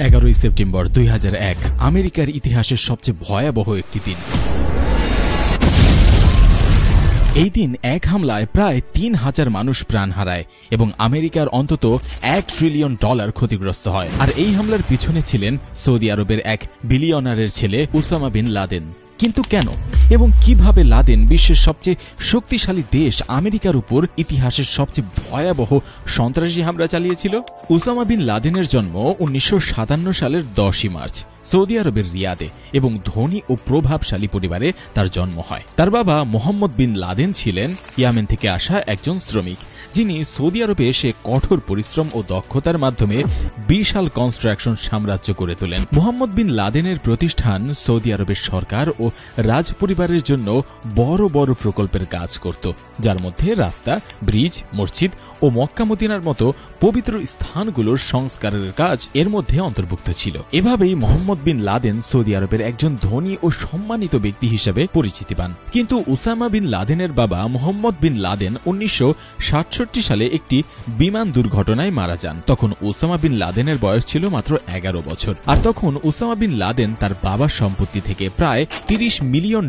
11 September 2001 আমেরিকার ইতিহাসের সবচেয়ে ভয়াবহ একটি দিন। এই দিন এক হামলায় প্রায় 3000 মানুষ প্রাণ হারায় এবং আমেরিকার অন্তত $1 ট্রিলিয়ন ক্ষতিগ্রস্ত হয়। আর এই হামলার পিছনে ছিলেন সৌদি আরবের এক বিলিয়নারের ছেলে উসামা বিন লাদেন। কিন্তু কেন এবং কিভাবে লাদেন বিশ্বের সবচেয়ে শক্তিশালী দেশ আমেরিকার উপর ইতিহাসের সবচেয়ে ভয়াবহ সন্ত্রাসী হামলা চালিয়েছিল? উসামা বিন লাদেনের জন্ম 1957 সালের 10 মার্চ সৌদি আরবের রিয়াদে এবং ধনী ও প্রভাবশালী পরিবারে তার জন্ম হয়। তার বাবা মোহাম্মদ বিন লাদেন ছিলেন ইয়েমেন থেকে আসা একজন শ্রমিক, যিনি সৌদি আরবে এসে কঠোর পরিশ্রম ও দক্ষতার মাধ্যমে বিশাল কনস্ট্রাকশন সাম্রাজ্য গড়ে তোলেন। মোহাম্মদ বিন লাদেনের প্রতিষ্ঠান সৌদি আরবের সরকার ও রাজ পরিবারের জন্য বড় বড় প্রকল্পের কাজ করত, যার মধ্যে রাস্তা, ব্রিজ, মসজিদ ও মক্কা মদিনার মতো পবিত্র স্থানগুলোর সংস্কারের কাজ এর মধ্যে অন্তর্ভুক্ত ছিল। এভাবেই মোহাম্মদ বিন লাদেন সৌদি আরবের একজন ধনী ও সম্মানিত ব্যক্তি হিসেবে পরিচিতি পান। কিন্তু উসামা বিন লাদেনের বাবা মোহাম্মদ বিন লাদেন 1967 সালে একটি বিমান দুর্ঘটনায় মারা যান। তখন উসামা বিন লাদেনের বয়স ছিল মাত্র 11 বছর। আর তখন উসামা বিন লাদেন তার বাবার সম্পত্তি থেকে প্রায় $30 মিলিয়ন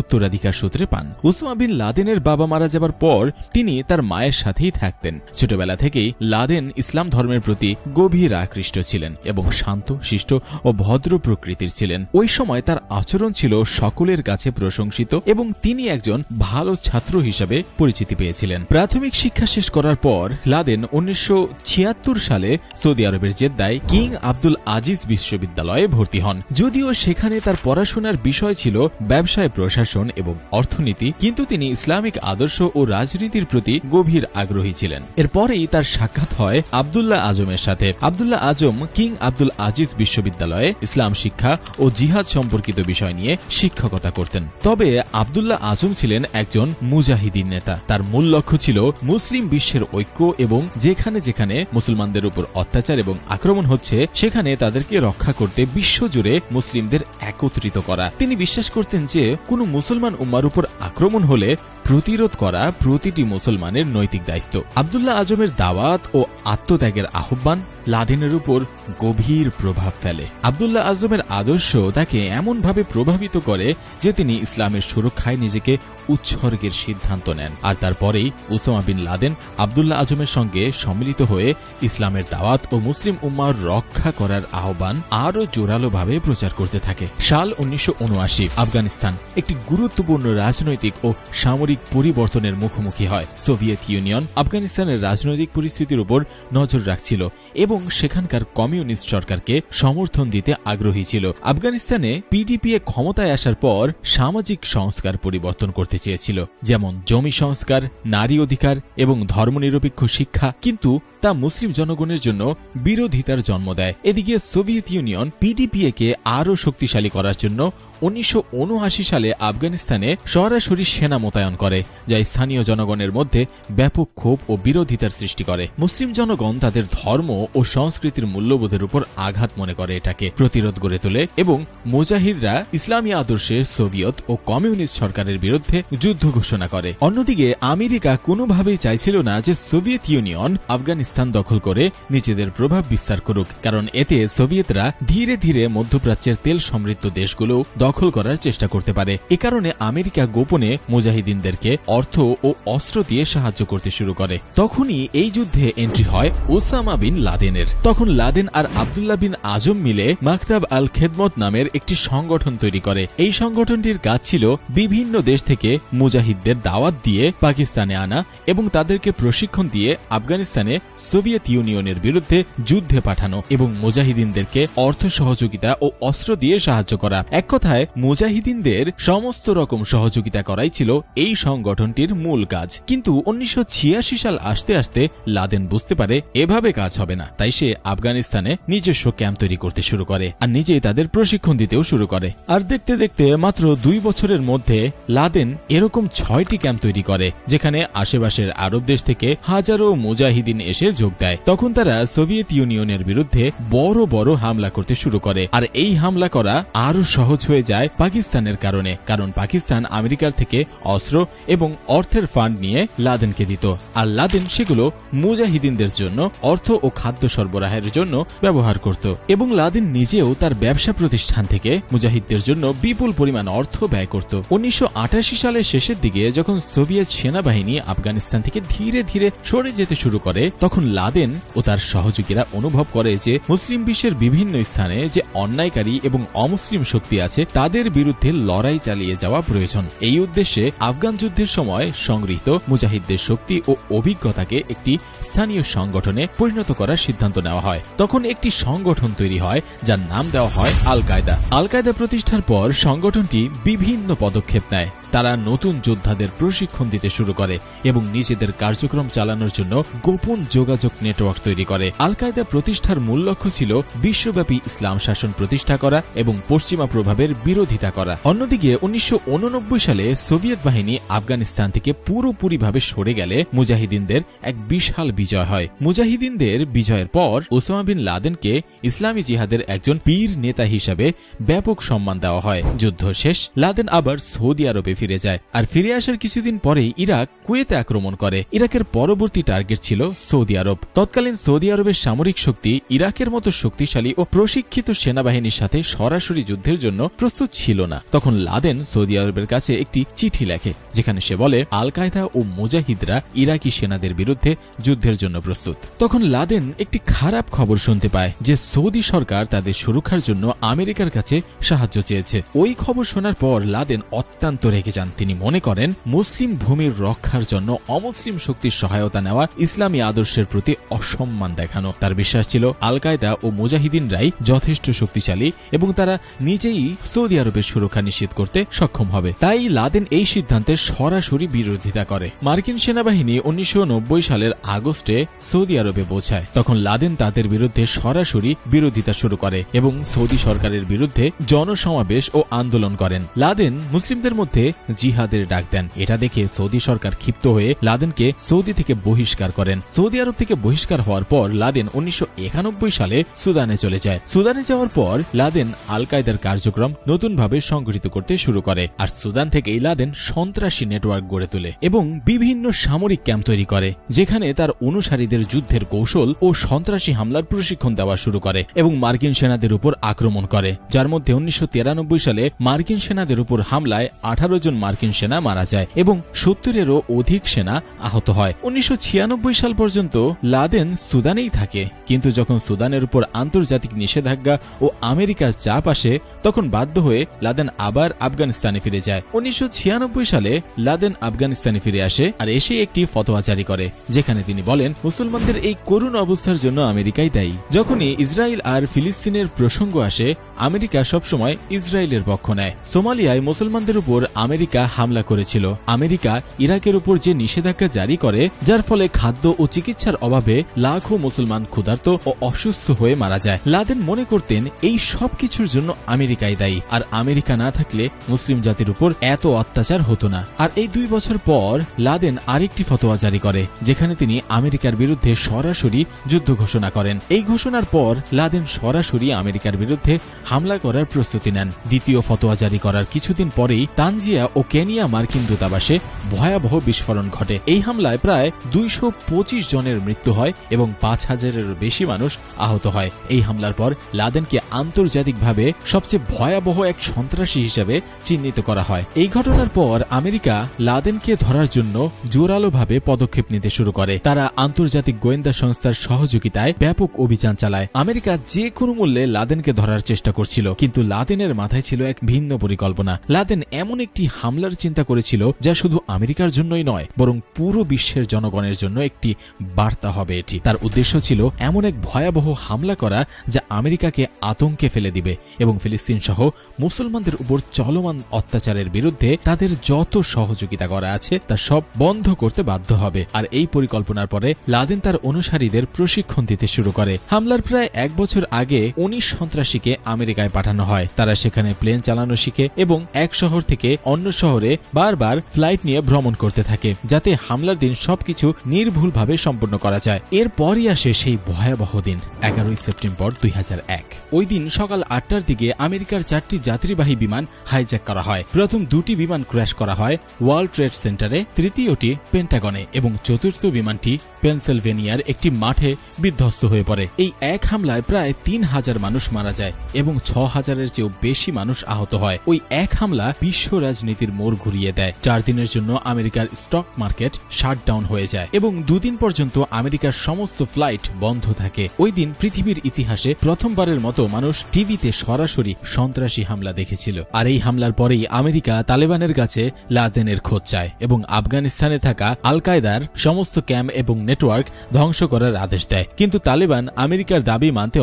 উত্তরাধিকার সূত্রে পান। উসামা বিন লাদেনের বাবা মারা যাবার পর তিনি তার মায়ের সাথেই থাকতেন। ছোটবেলা থেকেই লাদেন ইসলাম ধর্মের প্রতি গভীর আকৃষ্ট ছিলেন এবং শান্ত, শিষ্ট ও ভদ্র প্রকৃতির ছিলেন। ওই সময় তার আচরণ ছিল সকলের কাছে প্রশংসিত এবং তিনি একজন ভালো ছাত্র হিসেবে পরিচিতি পেয়েছিলেন। প্রাথমিক শিক্ষা শেষ করার পর লাদেন 1976 সালে সৌদি আরবের জেদ্দায় কিং আব্দুল আজিজ বিশ্ববিদ্যালয়ে ভর্তি হন। যদিও সেখানে তার পড়াশোনার বিষয় ছিল ব্যবসায় প্রশাসন এবং অর্থনীতি, কিন্তু তিনি ইসলামিক আদর্শ ও রাজনীতির প্রতি গভীর আগ্রহী ছিলেন। এরপরেই তার সাক্ষাৎ হয় আব্দুল্লাহ আজমের সাথে। আব্দুল্লাহ আজম কিং আব্দুল আজিজ বিশ্ববিদ্যালয়ে ইসলাম শিক্ষা ও জিহাদ সম্পর্কিত বিষয় নিয়ে শিক্ষকতা করতেন। তবে আব্দুল্লাহ আজম ছিলেন একজন মুজাহিদিন নেতা। তার মূল লক্ষ্য ছিল মুসলিম বিশ্বের ঐক্য এবং যেখানে যেখানে মুসলমানদের উপর অত্যাচার এবং আক্রমণ হচ্ছে সেখানে তাদেরকে রক্ষা করতে বিশ্বজুড়ে মুসলিমদের একত্রিত করা। তিনি বিশ্বাস করতেন যে কোনো মুসলমান উম্মার উপর আক্রমণ হলে প্রতিরোধ করা প্রতিটি মুসলমানের নৈতিক দায়িত্ব। আব্দুল্লাহ আজমের দাওয়াত ও আত্মত্যাগের আহ্বান লাদেনের উপর গভীর প্রভাব ফেলে। আব্দুল্লাহ আজমের আদর্শ তাকে এমনভাবে প্রভাবিত করে যে তিনি ইসলামের সুরক্ষায় নিজেকে উৎসর্গের সিদ্ধান্ত নেন। আর তারপরেই উসামা বিন লাদেন আব্দুল্লাহ আজমের সঙ্গে সম্মিলিত হয়ে ইসলামের দাওয়াত ও মুসলিম উম্মার রক্ষা করার আহ্বান আরও জোরালোভাবে প্রচার করতে থাকে। সাল 1979 আফগানিস্তান একটি গুরুত্বপূর্ণ রাজনৈতিক ও সামরিক পরিবর্তনের মুখোমুখি হয়। সোভিয়েত ইউনিয়ন আফগানিস্তানের রাজনৈতিক পরিস্থিতির উপর নজর রাখছিল এবং সেখানকার কমিউনিস্ট সরকারকে সমর্থন দিতে আগ্রহী ছিল। আফগানিস্তানে পিডিপিএ ক্ষমতায় আসার পর সামাজিক সংস্কার পরিবর্তন করতে চেয়েছিল, যেমন জমি সংস্কার, নারী অধিকার এবং ধর্মনিরপেক্ষ শিক্ষা, কিন্তু তা মুসলিম জনগণের জন্য বিরোধিতার জন্ম দেয়। এদিকে সোভিয়েত ইউনিয়ন পিডিপিএ কে আরও শক্তিশালী করার জন্য 1979 সালে আফগানিস্তানে সরাসরি সেনা মোতায়েন করে, যা স্থানীয় জনগণের মধ্যে ব্যাপক ক্ষোভ ও বিরোধিতার সৃষ্টি করে। মুসলিম জনগণ তাদের ধর্ম ও সংস্কৃতির মূল্যবোধের উপর আঘাত মনে করে এটাকে প্রতিরোধ গড়ে তোলে এবং মুজাহিদরা ইসলামী আদর্শে সোভিয়েত ও কমিউনিস্ট সরকারের বিরুদ্ধে যুদ্ধ ঘোষণা করে। অন্যদিকে আমেরিকা কোনোভাবেই চাইছিল না যে সোভিয়েত ইউনিয়ন আফগানিস্তান দখল করে নিজেদের প্রভাব বিস্তার করুক, কারণ এতে সোভিয়েতরা ধীরে ধীরে মধ্যপ্রাচ্যের তেল সমৃদ্ধ দেশগুলো দখল করার চেষ্টা করতে পারে। এ কারণে আমেরিকা গোপনে মুজাহিদিনদেরকে অর্থ ও অস্ত্র দিয়ে সাহায্য করতে শুরু করে। তখনই এই যুদ্ধে এন্ট্রি হয় ওসামা বিন লাদেনের। তখন লাদেন আর আব্দুল্লাহ বিন আজম মিলে মাকতাব আল খেদমত নামের একটি সংগঠন তৈরি করে। এই সংগঠনটির কাজ ছিল বিভিন্ন দেশ থেকে মুজাহিদদের দাওয়াত দিয়ে পাকিস্তানে আনা এবং তাদেরকে প্রশিক্ষণ দিয়ে আফগানিস্তানে সোভিয়েত ইউনিয়নের বিরুদ্ধে যুদ্ধে পাঠানো এবং মুজাহিদিনদেরকে অর্থ সহযোগিতা ও অস্ত্র দিয়ে সাহায্য করা। এক কথায় মুজাহিদিনদের সমস্ত রকম সহযোগিতা করাই ছিল এই সংগঠনটির মূল কাজ। কিন্তু 1986 সাল আসতে আসতে লাদেন বুঝতে পারে এভাবে কাজ হবে না, তাই সে আফগানিস্তানে নিজস্ব ক্যাম্প তৈরি করতে শুরু করে আর নিজেই তাদের প্রশিক্ষণ দিতেও শুরু করে। আর দেখতে দেখতে মাত্র 2 বছরের মধ্যে লাদেন এরকম 6টি ক্যাম্প তৈরি করে, যেখানে আশেপাশের আরব দেশ থেকে হাজারো মুজাহিদিন এসে যোগ দেয়। তখন তারা সোভিয়েত ইউনিয়নের বিরুদ্ধে বড় বড় হামলা করতে শুরু করে, আর এই হামলা করা আরো সহজ হয়ে যায় পাকিস্তানের কারণে, কারণ পাকিস্তান আমেরিকার থেকে অস্ত্র এবং অর্থের ফান্ড নিয়ে লাদেনকে দিত, আর লাদেন সেগুলো মুজাহিদিনদের জন্য অর্থ ও খাদ্য সরবরাহের জন্য ব্যবহার করত। এবং লাদেন নিজেও তার ব্যবসা প্রতিষ্ঠান থেকে মুজাহিদদের জন্য বিপুল পরিমাণ অর্থ ব্যয় করত। 1988 সালের শেষের দিকে যখন সোভিয়েত সেনাবাহিনী আফগানিস্তান থেকে ধীরে ধীরে সরে যেতে শুরু করে, তখন লাদেন ও তার সহযোগীরা অনুভব করে যে মুসলিম বিশ্বের বিভিন্ন স্থানে যে অন্যায়কারী এবং অমুসলিম শক্তি আছে তাদের বিরুদ্ধে লড়াই চালিয়ে যাওয়া প্রয়োজন। এই উদ্দেশ্যে আফগান যুদ্ধের সময় সংগৃহীত মুজাহিদদের শক্তি ও অভিজ্ঞতাকে একটি স্থানীয় সংগঠনে পরিণত করার সিদ্ধান্ত নেওয়া হয়। তখন একটি সংগঠন তৈরি হয় যার নাম দেওয়া হয় আল কায়দা। আল কায়দা প্রতিষ্ঠার পর সংগঠনটি বিভিন্ন পদক্ষেপ নেয়। তারা নতুন যোদ্ধাদের প্রশিক্ষণ দিতে শুরু করে এবং নিজেদের কার্যক্রম চালানোর জন্য গোপন যোগাযোগ নেটওয়ার্ক তৈরি করে। আল কায়দা প্রতিষ্ঠার মূল লক্ষ্য ছিল বিশ্বব্যাপী ইসলাম শাসন প্রতিষ্ঠা করা এবং পশ্চিমা প্রভাবের বিরোধিতা করা। অন্যদিকে 1989 সালে সোভিয়েত বাহিনী আফগানিস্তান থেকে পুরোপুরিভাবে সরে গেলে মুজাহিদিনদের এক বিশাল বিজয় হয়। মুজাহিদিনদের বিজয়ের পর ওসামা বিন লাদেনকে ইসলামী জিহাদের একজন পীর নেতা হিসাবে ব্যাপক সম্মান দেওয়া হয়। যুদ্ধ শেষ, লাদেন আবার সৌদি আরবে ফিরে যায়, আর ফিরে আসার কিছুদিন পরেই ইরাক কুয়েতে আক্রমণ করে। ইরাকের পরবর্তী টার্গেট ছিল সৌদি আরব। তৎকালীন সৌদি আরবের সামরিক শক্তি ইরাকের মতো শক্তিশালী ও প্রশিক্ষিত সেনাবাহিনীর সাথে সরাসরি যুদ্ধের জন্য প্রস্তুত ছিল না। তখন লাদেন সৌদি আরবের কাছে একটি চিঠি লেখে, যেখানে সে বলে আল কায়দা ও মুজাহিদরা ইরাকি সেনাদের বিরুদ্ধে যুদ্ধের জন্য প্রস্তুত। তখন লাদেন একটি খারাপ খবর শুনতে পায় যে সৌদি সরকার তাদের সুরক্ষার জন্য আমেরিকার কাছে সাহায্য চেয়েছে। ওই খবর শোনার পর লাদেন অত্যন্ত রেগে যান। তিনি মনে করেন মুসলিম ভূমির রক্ষার জন্য অমুসলিম শক্তির সহায়তা নেওয়া ইসলামী আদর্শের প্রতি অসম্মান দেখানো। তার বিশ্বাস ছিল আল কায়দা ও মুজাহিদিনরাই যথেষ্ট শক্তিশালী এবং তারা নিজেই সৌদি আরবের সুরক্ষা নিশ্চিত করতে সক্ষম হবে। তাই লাদেন এই সিদ্ধান্তের সরাসরি বিরোধিতা করে। মার্কিন সেনাবাহিনী 1990 সালের আগস্টে সৌদি আরবে পৌঁছায়। তখন লাদেন তাদের বিরুদ্ধে সরাসরি বিরোধিতা শুরু করে এবং সৌদি সরকারের বিরুদ্ধে জনসমাবেশ ও আন্দোলন করেন। লাদেন মুসলিমদের মধ্যে জিহাদের ডাক দেন। এটা দেখে সৌদি সরকার ক্ষিপ্ত হয়ে লাদেনকে সৌদি থেকে বহিষ্কার করেন। সৌদি আরব থেকে বহিষ্কার হওয়ার পর লাদেন 1991 সালে সুদানে চলে যায়। সুদানে যাওয়ার পর লাদেন আল কায়দার কার্যক্রম নতুনভাবে সংগঠিত করতে শুরু করে, আর সুদান থেকেই লাদেন সন্ত্রাসী নেটওয়ার্ক গড়ে তোলে এবং বিভিন্ন সামরিক ক্যাম্প তৈরি করে, যেখানে তার অনুসারীদের যুদ্ধের কৌশল ও সন্ত্রাসী হামলার প্রশিক্ষণ দেওয়া শুরু করে এবং মার্কিন সেনাদের উপর আক্রমণ করে, যার মধ্যে 1993 সালে মার্কিন সেনাদের উপর হামলায় 18 জন মার্কিন সেনা মারা যায় এবং 70-এরও অধিক সেনা আহত হয়। 1996 সাল পর্যন্ত লাদেন সুদানেই থাকে, কিন্তু যখন সুদানের উপর আন্তর্জাতিক নিষেধাজ্ঞা ও আমেরিকার চাপ আসে, তখন বাধ্য হয়ে লাদেন আবার আফগানিস্তানে ফিরে যায়। 1996 সালে লাদেন আফগানিস্তানে ফিরে আসে আর এসে একটি ফতোয়া জারি করে, যেখানে তিনি বলেন মুসলমানদের এই করুণ অবস্থার জন্য আমেরিকাই দায়ী। যখনই ইসরায়েল আর ফিলিস্তিনের প্রসঙ্গ আসে, আমেরিকা সবসময় ইসরায়েলের পক্ষ নেয়। সোমালিয়ায় মুসলমানদের উপর আমেরিকা হামলা করেছিল। আমেরিকা ইরাকের উপর যে নিষেধাজ্ঞা জারি করে, যার ফলে খাদ্য ও চিকিৎসার অভাবে লাখো মুসলমান ক্ষুধার্ত ও অসুস্থ হয়ে মারা যায়। লাদেন মনে করতেন এই সব কিছুর জন্য আমেরিকাই দায়ী, আর আমেরিকা না থাকলে মুসলিম জাতির উপর এত অত্যাচার হতো না। আর এই 2 বছর পর লাদেন আরেকটি ফতোয়া জারি করে, যেখানে তিনি আমেরিকার বিরুদ্ধে সরাসরি যুদ্ধ ঘোষণা করেন। এই ঘোষণার পর লাদেন সরাসরি আমেরিকার বিরুদ্ধে হামলা করার প্রস্তুতি নেন। দ্বিতীয় ফতোয়া জারি করার কিছুদিন পরেই তানজিয়া ও কেনিয়া মার্কিন দূতাবাসে ভয়াবহ বিস্ফোরণ ঘটে। এই হামলায় প্রায় 225 জনের মৃত্যু হয় এবং 5000-এরও বেশি মানুষ আহত হয়। এই হামলার পর লাদেনকে আন্তর্জাতিকভাবে সবচেয়ে ভয়াবহ এক সন্ত্রাসী হিসেবে চিহ্নিত করা হয়। এই ঘটনার পর আমেরিকা লাদেনকে ধরার জন্য জোরালোভাবে পদক্ষেপ নিতে শুরু করে। তারা আন্তর্জাতিক গোয়েন্দা সংস্থার সহযোগিতায় ব্যাপক অভিযান চালায়। আমেরিকা যে কোনো মূল্যে লাদেনকে ধরার চেষ্টা করছিল, কিন্তু লাদেনের মাথায় ছিল এক ভিন্ন পরিকল্পনা। লাদেন এমন একটি হামলার চিন্তা করেছিল যা শুধু আমেরিকার জন্যই নয়, বরং পুরো বিশ্বের জনগণের জন্য একটি বার্তা হবে। এটি তার উদ্দেশ্য ছিল এমন এক ভয়াবহ হামলা করা যা আমেরিকাকে আতঙ্কে ফেলে দিবে এবং ফিলিস্তিন সহ মুসলমানদের উপর চলমান অত্যাচারের বিরুদ্ধে তাদের যত সহযোগিতা করা আছে তা সব বন্ধ করতে বাধ্য হবে। আর এই পরিকল্পনার পরে লাদেন তার অনুসারীদের প্রশিক্ষণ দিতে শুরু করে। হামলার প্রায় 1 বছর আগে 19 সন্ত্রাসীকে আমেরিকায় পাঠানো হয়। তারা সেখানে প্লেন চালানো শিখে এবং এক শহর থেকে অন্য শহরে বারবার ফ্লাইট নিয়ে ভ্রমণ করতে থাকে, যাতে হামলার দিন সবকিছু নির্ভুলভাবে সম্পন্ন করা যায়। এরপরই আসে সেই ভয়াবহ দিন 11 সেপ্টেম্বর 2001। ওই দিন সকাল 8টার দিকে আমেরিকা আমেরিকার 4টি যাত্রীবাহী বিমান হাইজ্যাক করা হয়। প্রথম 2টি বিমান ক্র্যাশ করা হয় ওয়ার্ল্ড ট্রেড সেন্টারে, তৃতীয়টি পেন্টাগনে এবং চতুর্থ বিমানটি পেনসিলভেনিয়ার একটি মাঠে বিধ্বস্ত হয়ে পড়ে। এই এক হামলায় প্রায় 3000 মানুষ মারা যায় এবং 6000-এর চেয়েও বেশি মানুষ আহত হয়। ওই এক হামলা বিশ্ব রাজনীতির মোড় ঘুরিয়ে দেয়। 4 দিনের জন্য আমেরিকার স্টক মার্কেট শাটডাউন হয়ে যায় এবং 2 দিন পর্যন্ত আমেরিকার সমস্ত ফ্লাইট বন্ধ থাকে। ওই দিন পৃথিবীর ইতিহাসে প্রথমবারের মতো মানুষ টিভিতে সরাসরি সন্ত্রাসী হামলা দেখেছিল। আর এই হামলার পরেই আমেরিকা তালেবানের কাছে লাদেনের খোঁজ চায় এবং আফগানিস্তানে থাকা আল কায়দার সমস্ত ক্যাম্প এবং নেটওয়ার্ক ধ্বংস করার আদেশ দেয়। কিন্তু তালেবান আমেরিকার দাবি মানতে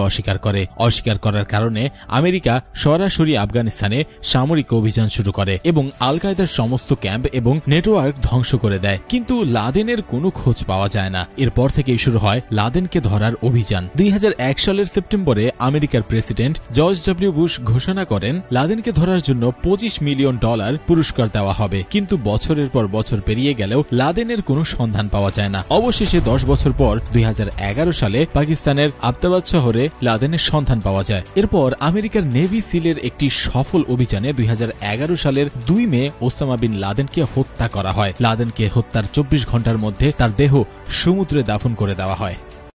অস্বীকার করার কারণে আমেরিকা সরাসরি আফগানিস্তানে সামরিক অভিযান শুরু করে এবং আল কায়দার সমস্ত ক্যাম্প এবং নেটওয়ার্ক ধ্বংস করে দেয়। কিন্তু লাদেনের কোনো খোঁজ পাওয়া যায় না। এরপর থেকেই শুরু হয় লাদেনকে ধরার অভিযান। 2001 সালের সেপ্টেম্বরে আমেরিকার প্রেসিডেন্ট জর্জ ডব্লিউ বুশ ঘোষণা করেন লাদেনকে ধরার জন্য $25 মিলিয়ন পুরস্কার দেওয়া হবে। কিন্তু বছরের পর বছর পেরিয়ে গেলেও লাদেনের কোনো সন্ধান পাওয়া যায় না। অবশেষে 10 বছর পর 2011 সালে পাকিস্তানের আবতাবাদ শহরে লাদেনের সন্ধান পাওয়া যায়। এরপর আমেরিকার নেভি সিলের একটি সফল অভিযানে 2011 সালের 2 মে ওসামা বিন লাদেনকে হত্যা করা হয়। লাদেনকে হত্যার 24 ঘন্টার মধ্যে তার দেহ সমুদ্রে দাফন করে দেওয়া হয়।